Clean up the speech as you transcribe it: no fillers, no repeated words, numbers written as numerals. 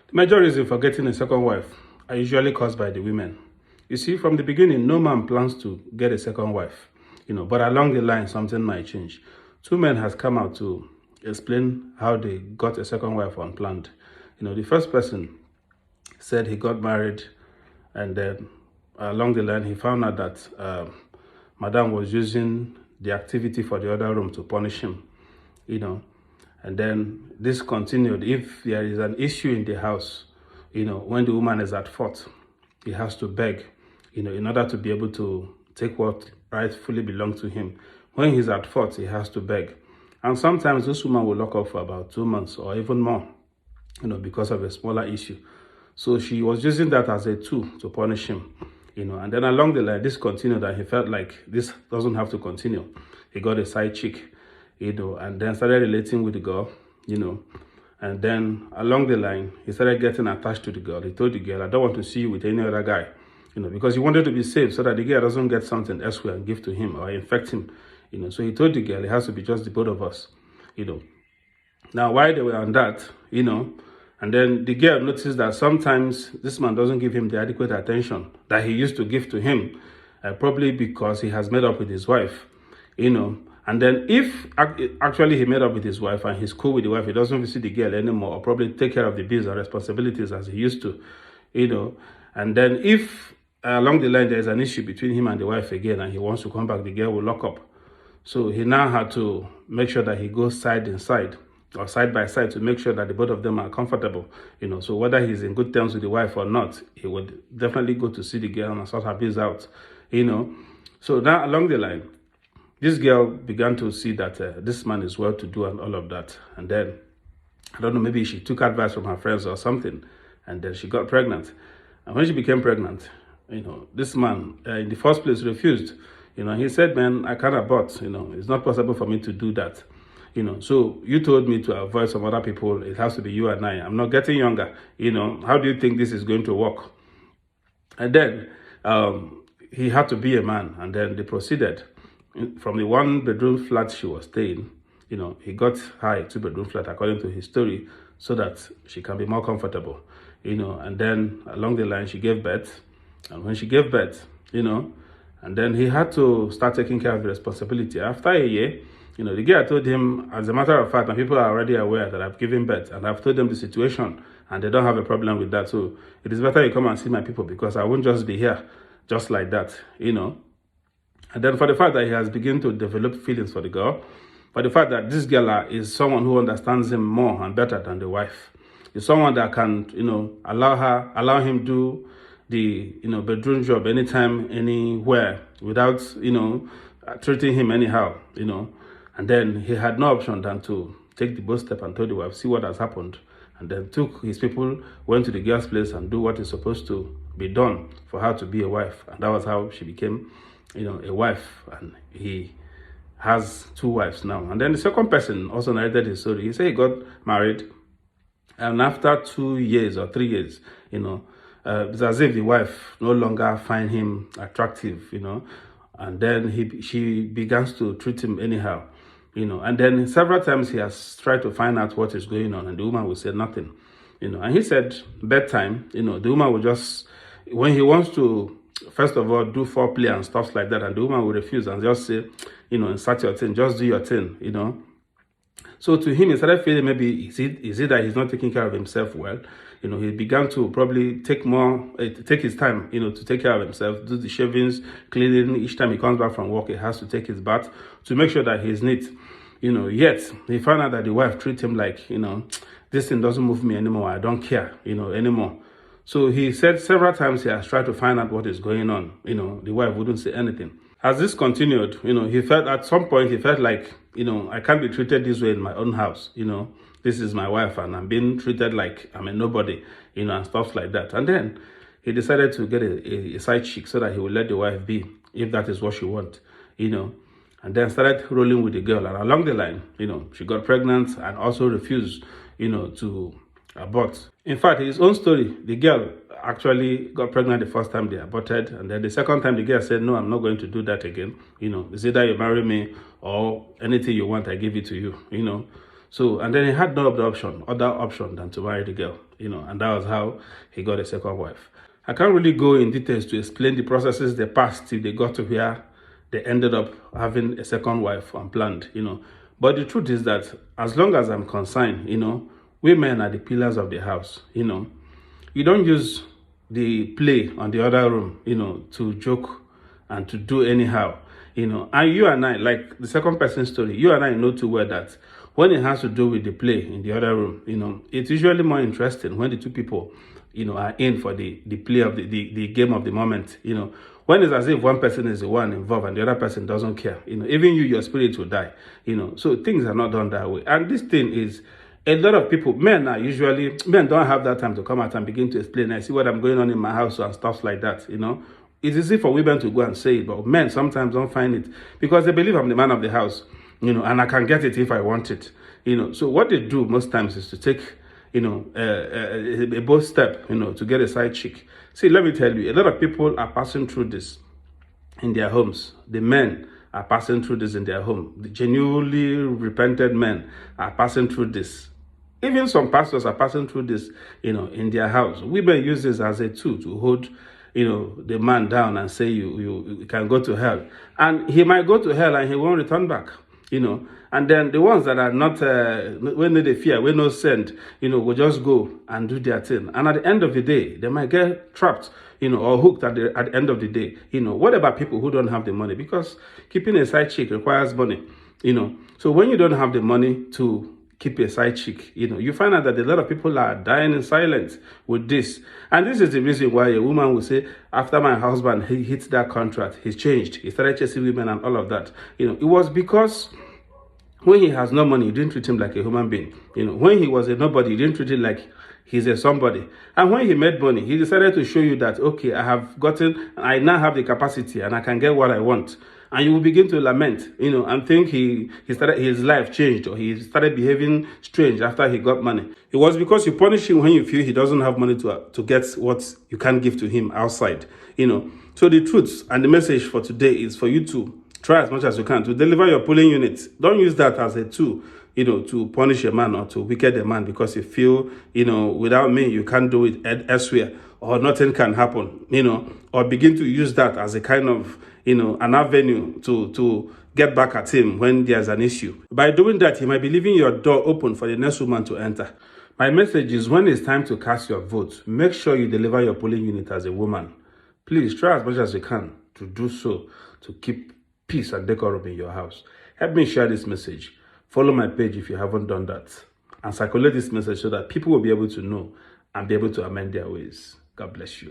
The major reason for getting a second wife are usually caused by the women. You see, from the beginning, no man plans to get a second wife, but along the line, something might change. Two men has come out to explain how they got a second wife unplanned. The first person said he got married, and then along the line, he found out that Madam was using the activity for the other room to punish him, and then this continued. If there is an issue in the house, when the woman is at fault, he has to beg, in order to be able to take what rightfully belongs to him. When he's at fault, he has to beg. And sometimes this woman will lock up for about 2 months or even more, because of a smaller issue. So she was using that as a tool to punish him, and then along the line, this continued, and he felt like this doesn't have to continue. He got a side chick, and then started relating with the girl, and then along the line, he started getting attached to the girl. He told the girl, I don't want to see you with any other guy, because he wanted to be safe so that the girl doesn't get something elsewhere and give to him or infect him, So he told the girl, it has to be just the both of us, Now, while they were on that, and then the girl noticed that sometimes this man doesn't give him the adequate attention that he used to give to him, probably because he has made up with his wife, And then if actually he made up with his wife and he's cool with the wife, he doesn't visit the girl anymore, or probably take care of the bills and responsibilities as he used to, And then if along the line there is an issue between him and the wife again and he wants to come back, the girl will lock up. So he now had to make sure that he goes side and side or side by side to make sure that the both of them are comfortable, So whether he's in good terms with the wife or not, he would definitely go to see the girl and sort her bills out, So now along the line, this girl began to see that this man is well-to-do and all of that. And then, I don't know, maybe she took advice from her friends or something, and then she got pregnant. And when she became pregnant, this man, in the first place, refused. He said, man, I can't abort, it's not possible for me to do that. So you told me to avoid some other people. It has to be you and I. I'm not getting younger. How do you think this is going to work? And then he had to be a man, and then they proceeded. From the one-bedroom flat she was staying, he got her a two-bedroom flat according to his story so that she can be more comfortable, and then along the line she gave birth. And when she gave birth, and then he had to start taking care of the responsibility. After a year, the girl told him, as a matter of fact, and people are already aware that I've given birth and I've told them the situation and they don't have a problem with that. So it is better you come and see my people because I won't just be here just like that, And then for the fact that he has begun to develop feelings for the girl, for the fact that this girl is someone who understands him more and better than the wife, is someone that can, allow him do the, bedroom job anytime, anywhere, without, treating him anyhow, And then he had no option than to take the bold step and told the wife, see what has happened. And then took his people, went to the girl's place and do what is supposed to be done for her to be a wife. And that was how she became a wife, and he has 2 wives now. And then the second person also narrated his story. He said he got married, and after 2 years or 3 years, it's as if the wife no longer find him attractive, and then she begins to treat him anyhow, and then several times he has tried to find out what is going on, and the woman will say nothing, and he said bedtime, the woman will just, when he wants to first of all do foreplay and stuff like that, and the woman will refuse and just say, insert your thing, just do your thing, So to him, he started feeling maybe is it that he's not taking care of himself well. He began to probably take his time, to take care of himself, do the shavings, cleaning. Each time he comes back from work, he has to take his bath to make sure that he's neat. Yet he found out that the wife treats him like, this thing doesn't move me anymore. I don't care, anymore. So he said several times he has tried to find out what is going on. The wife wouldn't say anything. As this continued, he felt at some point, like, I can't be treated this way in my own house. This is my wife and I'm being treated like I'm a nobody, and stuff like that. And then he decided to get a side chick so that he would let the wife be, if that is what she wants, and then started rolling with the girl. And along the line, she got pregnant and also refused, to abort. In fact, his own story, the girl actually got pregnant the first time they aborted, and then the second time the girl said, no, I'm not going to do that again. It's either you marry me or anything you want, I give it to you, So, and then he had no other option than to marry the girl, and that was how he got a second wife. I can't really go in details to explain the processes they passed till they got to where they ended up having a second wife unplanned, But the truth is that as long as I'm concerned, women are the pillars of the house, You don't use the play on the other room, to joke and to do anyhow, And you and I, like the second person story, you and I know too well that when it has to do with the play in the other room, it's usually more interesting when the two people, are in for the play of the game of the moment, When it's as if one person is the one involved and the other person doesn't care, even your spirit will die, So things are not done that way. And this thing is, a lot of people, men don't have that time to come out and begin to explain. I see what I'm going on in my house and stuff like that, It's easy for women to go and say it, but men sometimes don't find it because they believe I'm the man of the house, and I can get it if I want it, So what they do most times is to take, a bold step, to get a side chick. See, let me tell you, a lot of people are passing through this in their homes. The men are passing through this in their home. The genuinely repented men are passing through this. Even some pastors are passing through this, in their house. Women use this as a tool to hold, the man down and say you can go to hell. And he might go to hell and he won't return back, And then the ones that are not, when they fear, when no send, will just go and do their thing. And at the end of the day, they might get trapped, or hooked at the end of the day. What about people who don't have the money? Because keeping a side chick requires money, So when you don't have the money to keep a side chick, you find out that a lot of people are dying in silence with this. And this is the reason why a woman will say, after my husband, he hits that contract, he's changed. He started chasing women and all of that. It was because when he has no money, you didn't treat him like a human being. When he was a nobody, you didn't treat him like he's a somebody. And when he made money, he decided to show you that, okay, I now have the capacity and I can get what I want. And you will begin to lament, and think his life changed or he started behaving strange after he got money. It was because you punish him when you feel he doesn't have money to get what you can't give to him outside, So the truth and the message for today is for you to try as much as you can to deliver your pulling units. Don't use that as a tool, to punish a man or to wicked a man because you feel, without me, you can't do it elsewhere or nothing can happen, or begin to use that as a kind of, an avenue to get back at him when there's an issue. By doing that, he might be leaving your door open for the next woman to enter. My message is when it's time to cast your vote, make sure you deliver your polling unit as a woman. Please try as much as you can to do so, to keep peace and decorum in your house. Help me share this message. Follow my page if you haven't done that. And circulate this message so that people will be able to know and be able to amend their ways. God bless you.